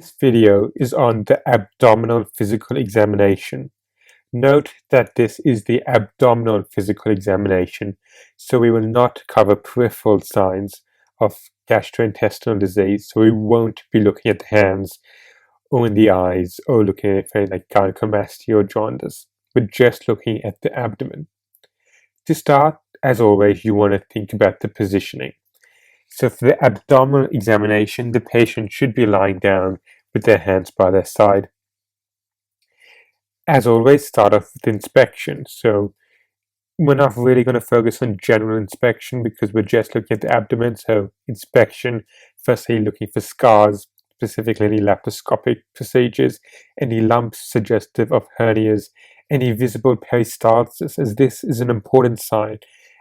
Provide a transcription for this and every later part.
This video is on the abdominal physical examination. Note that this is the abdominal physical examination, so we will not cover peripheral signs of gastrointestinal disease, so we won't be looking at the hands or in the eyes or looking at anything like gynecomastia or jaundice. We're just looking at the abdomen. To start, as always, you want to think about the positioning. So for the abdominal examination, the patient should be lying down with their hands by their side. As always, start off with inspection. So we're not really going to focus on general inspection because we're just looking at the abdomen. So inspection, firstly looking for scars, specifically any laparoscopic procedures, any lumps suggestive of hernias, any visible peristalsis, as this is an important sign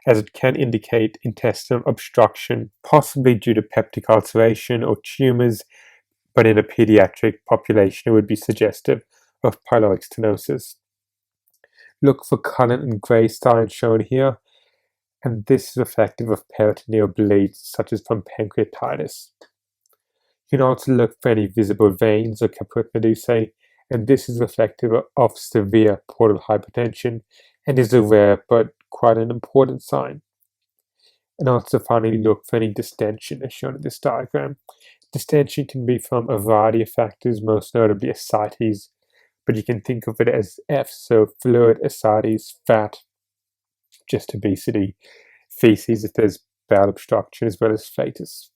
as it can indicate intestinal obstruction, possibly due to peptic ulceration or tumors, but in a pediatric population it would be suggestive of pyloric stenosis. Look for colour and grey signs shown here, and this is reflective of peritoneal bleeds such as from pancreatitis. You can also look for any visible veins or caput medusae, and this is reflective of severe portal hypertension and is a rare but quite an important sign. And also finally look for any distension as shown in this diagram. Distension can be from a variety of factors, most notably ascites, but you can think of it as F, so fluid, ascites, fat, just obesity, feces if there's bowel obstruction, as well as flatus.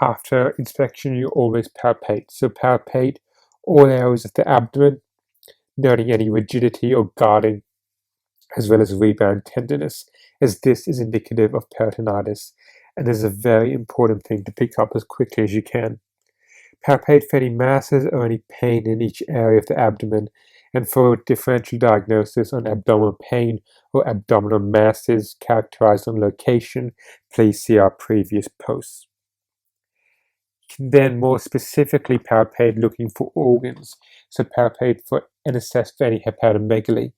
After inspection, you always palpate. So palpate all areas of the abdomen, noting any rigidity or guarding, as well as rebound tenderness, as this is indicative of peritonitis and is a very important thing to pick up as quickly as you can. Palpate for any masses or any pain in each area of the abdomen, and for differential diagnosis on abdominal pain or abdominal masses characterized on location, please see our previous posts. You can then more specifically palpate looking for organs, so palpate for and assess for any hepatomegaly.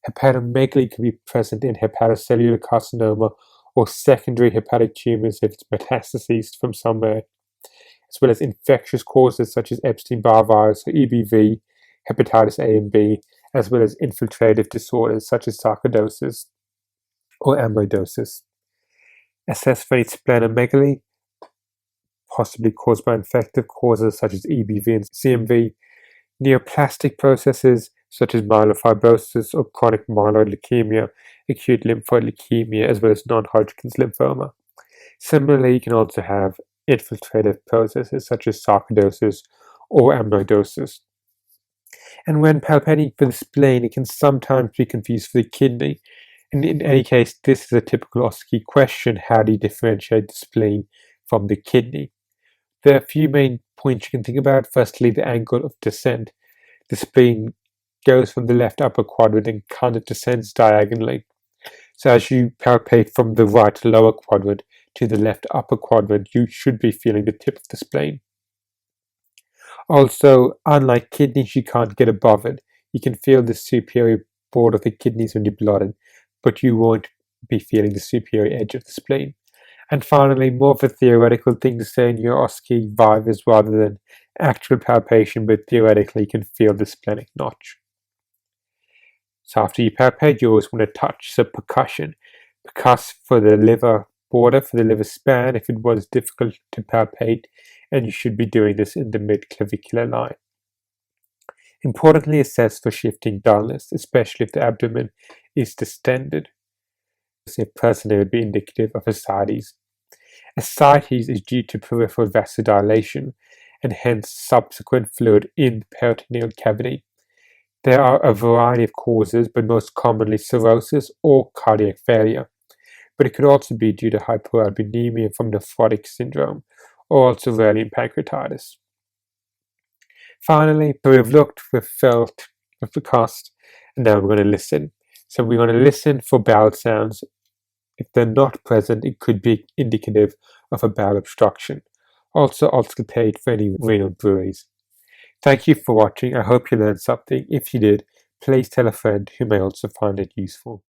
Hepatomegaly can be present in hepatocellular carcinoma or secondary hepatic tumors if it's metastases from somewhere, as well as infectious causes such as Epstein-Barr virus or EBV, hepatitis A and B, as well as infiltrative disorders such as sarcoidosis or amyloidosis. Assess for any splenomegaly, possibly caused by infective causes such as EBV and CMV, neoplastic processes such as myelofibrosis or chronic myeloid leukemia, acute lymphoid leukemia, as well as non-Hodgkin's lymphoma. Similarly, you can also have infiltrative processes such as sarcoidosis or amyloidosis. And when palpating for the spleen, it can sometimes be confused for the kidney. And in any case, this is a typical OSCE question: how do you differentiate the spleen from the kidney? There are a few main points you can think about. Firstly, the angle of descent. The spleen goes from the left upper quadrant and kind of descends diagonally. So as you palpate from the right lower quadrant to the left upper quadrant, you should be feeling the tip of the spleen. Also, unlike kidneys, you can't get above it. You can feel the superior border of the kidneys when you're blooded, but you won't be feeling the superior edge of the spleen. And finally, more of a theoretical thing to say in your OSCE vivas rather than actual palpation, but theoretically you can feel the splenic notch. So after you palpate, you always want to touch. So percussion. Percuss for the liver border, for the liver span, if it was difficult to palpate, and you should be doing this in the mid-clavicular line. Importantly, assess for shifting dullness, especially if the abdomen is distended. So personally, it would be indicative of ascites. Ascites is due to peripheral vasodilation and hence subsequent fluid in the peritoneal cavity. There are a variety of causes, but most commonly cirrhosis or cardiac failure. But it could also be due to hypoalbuminemia from nephrotic syndrome, or also rarely in pancreatitis. Finally, we've looked, we've felt, we've percussed, and now we're going to listen. So we're going to listen for bowel sounds. If they're not present, it could be indicative of a bowel obstruction. Also auscultate for any renal bruits. Thank you for watching. I hope you learned something. If you did, please tell a friend who may also find it useful.